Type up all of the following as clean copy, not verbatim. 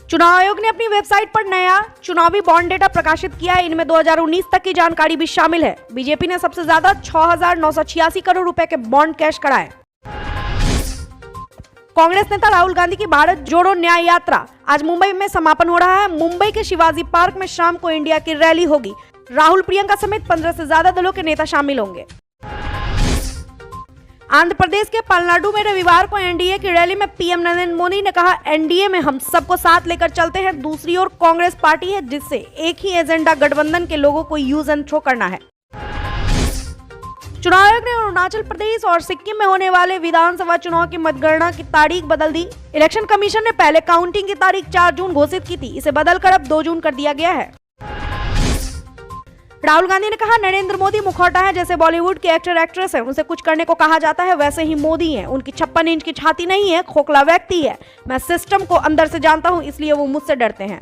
चुनाव आयोग ने अपनी वेबसाइट पर नया चुनावी बॉन्ड डेटा प्रकाशित किया है। इनमें 2019 तक की जानकारी भी शामिल है। बीजेपी ने सबसे ज्यादा 6,986 करोड़ रुपए के बॉन्ड कैश कराए। कांग्रेस नेता राहुल गांधी की भारत जोड़ो न्याय यात्रा आज मुंबई में समापन हो रहा है। मुंबई के शिवाजी पार्क में शाम को इंडिया की रैली होगी। राहुल, प्रियंका समेत 15 से ज्यादा दलों के नेता शामिल होंगे। आंध्र प्रदेश के पलनाडु में रविवार को एनडीए की रैली में पीएम नरेंद्र मोदी ने कहा, एनडीए में हम सबको साथ लेकर चलते हैं। दूसरी ओर कांग्रेस पार्टी है जिससे एक ही एजेंडा गठबंधन के लोगों को यूज एंड थ्रो करना है। चुनाव आयोग ने अरुणाचल प्रदेश और सिक्किम में होने वाले विधानसभा चुनाव की मतगणना की तारीख बदल दी। इलेक्शन कमीशन ने पहले काउंटिंग की तारीख 4 जून घोषित की थी, इसे बदलकर अब 2 जून कर दिया गया है। राहुल गांधी ने कहा, नरेंद्र मोदी मुखौटा है। जैसे बॉलीवुड के एक्टर एक्ट्रेस हैं, उनसे कुछ करने को कहा जाता है, वैसे ही मोदी हैं। उनकी 56 इंच की छाती नहीं है, खोखला व्यक्ति है। मैं सिस्टम को अंदर से जानता हूं, इसलिए वो मुझसे डरते हैं।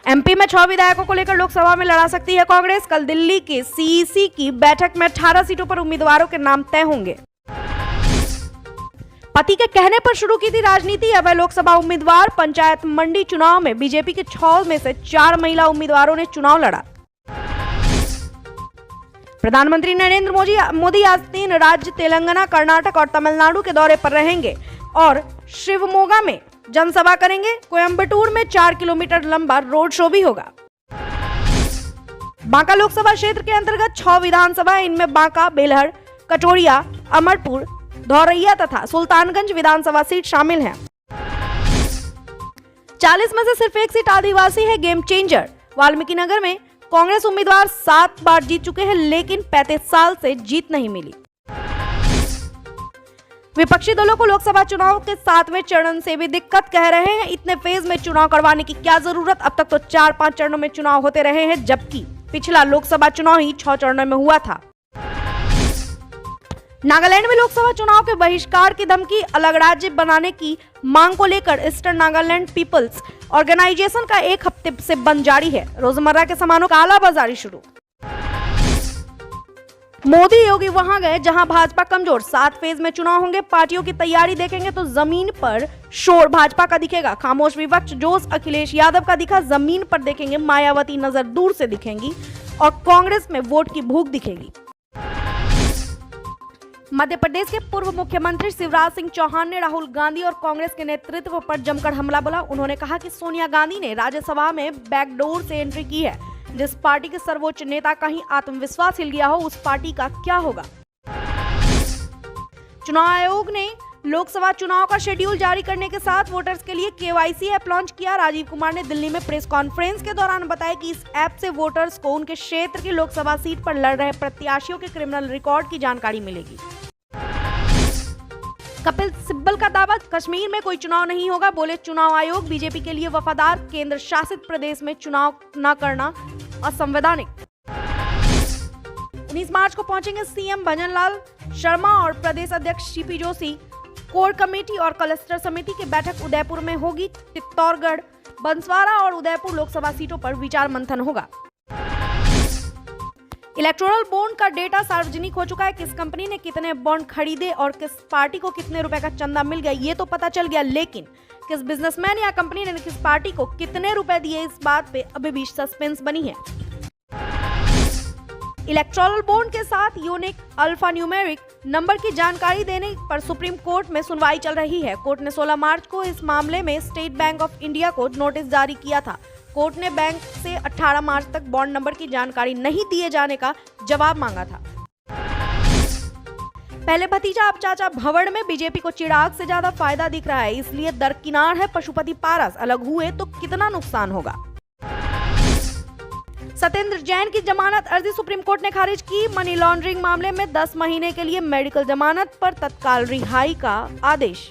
एमपी में 6 विधायकों को लेकर लोकसभा में लड़ा सकती है कांग्रेस। कल दिल्ली के सीईसी की बैठक में 18 सीटों पर उम्मीदवारों के नाम तय होंगे। पति के कहने पर शुरू की थी राजनीति। अब लोकसभा उम्मीदवार। पंचायत मंडी चुनाव में बीजेपी के 6 में से 4 महिला उम्मीदवारों ने चुनाव लड़ा। प्रधानमंत्री नरेंद्र मोदी आज 3 राज्य तेलंगाना, कर्नाटक और तमिलनाडु के दौरे पर रहेंगे और शिवमोगा में जनसभा करेंगे। कोयंबटूर में 4 किलोमीटर लंबा रोड शो भी होगा। बांका लोकसभा क्षेत्र के अंतर्गत 6 विधानसभा, इनमें बांका, बेलहर, कटोरिया, अमरपुर, धौरैया तथा सुल्तानगंज विधानसभा सीट शामिल है। 40 में से सिर्फ 1 सीट आदिवासी है। गेम चेंजर वाल्मीकि नगर में कांग्रेस उम्मीदवार 7 बार जीत चुके हैं, लेकिन 35 साल से जीत नहीं मिली। विपक्षी दलों को लोकसभा चुनाव के 7वें चरण से भी दिक्कत कह रहे हैं। इतने फेज में चुनाव करवाने की क्या जरूरत? अब तक तो 4-5 चरणों में चुनाव होते रहे हैं, जबकि पिछला लोकसभा चुनाव ही 6 चरणों में हुआ था। नागालैंड में लोकसभा चुनाव के बहिष्कार की धमकी। अलग राज्य बनाने की मांग को लेकर ईस्टर्न नागालैंड पीपल्स ऑर्गेनाइजेशन का 1 हफ्ते से बंद जारी है। रोजमर्रा के सामानों का कालाबाजारी शुरू। मोदी योगी वहां गए जहां भाजपा कमजोर। 7 फेज में चुनाव होंगे। पार्टियों की तैयारी देखेंगे तो जमीन पर शोर भाजपा का दिखेगा। खामोश विपक्ष जोश अखिलेश यादव का दिखा। जमीन पर देखेंगे मायावती नजर दूर से दिखेंगी और कांग्रेस में वोट की भूख दिखेगी। मध्य प्रदेश के पूर्व मुख्यमंत्री शिवराज सिंह चौहान ने राहुल गांधी और कांग्रेस के नेतृत्व पर जमकर हमला बोला। उन्होंने कहा कि सोनिया गांधी ने राज्यसभा में बैकडोर से एंट्री की है। जिस पार्टी के सर्वोच्च नेता का ही आत्मविश्वास हिल गया हो, उस पार्टी का क्या होगा। चुनाव आयोग ने लोकसभा चुनाव का शेड्यूल जारी करने के साथ वोटर्स के लिए केवाईसी ऐप लॉन्च किया। राजीव कुमार ने दिल्ली में प्रेस कॉन्फ्रेंस के दौरान बताया कि इस ऐप से वोटर्स को उनके क्षेत्र की लोकसभा सीट पर लड़ रहे प्रत्याशियों के क्रिमिनल रिकॉर्ड की जानकारी मिलेगी। कपिल सिब्बल का दावा, कश्मीर में कोई चुनाव नहीं होगा। बोले, चुनाव आयोग बीजेपी के लिए वफादार। केंद्र शासित प्रदेश में चुनाव न करना असंवैधानिक। 19 मार्च को पहुंचेंगे सीएम भजनलाल शर्मा और प्रदेश अध्यक्ष सीपी जोशी। कोर कमेटी और क्लस्टर समिति की बैठक उदयपुर में होगी। चित्तौड़गढ़, बंसवाड़ा और उदयपुर लोकसभा सीटों पर विचार मंथन होगा। इलेक्टोरल बॉन्ड का डेटा सार्वजनिक हो चुका है। किस कंपनी ने कितने बॉन्ड खरीदे और किस पार्टी को कितने रुपए का चंदा मिल गया, ये तो पता चल गया, लेकिन किस बिजनेसमैन या कंपनी ने किस पार्टी को कितने रुपए दिए, इस बात पे अभी भी सस्पेंस बनी है। इलेक्टोरल बॉन्ड के साथ यूनिक अल्फान्यूमेरिक नंबर की जानकारी देने पर सुप्रीम कोर्ट में सुनवाई चल रही है। कोर्ट ने 16 मार्च को इस मामले में स्टेट बैंक ऑफ इंडिया को नोटिस जारी किया था। कोर्ट ने बैंक से 18 मार्च तक बॉन्ड नंबर की जानकारी नहीं दिए जाने का जवाब मांगा था। पहले भतीजा अब चाचा भंवड़ में बीजेपी को चिराग से ज्यादा फायदा दिख रहा है, इसलिए दरकिनार है पशुपति पारस। अलग हुए तो कितना नुकसान होगा। सत्येंद्र जैन की जमानत अर्जी सुप्रीम कोर्ट ने खारिज की। मनी लॉन्ड्रिंग मामले में 10 महीने के लिए मेडिकल जमानत पर तत्काल रिहाई का आदेश।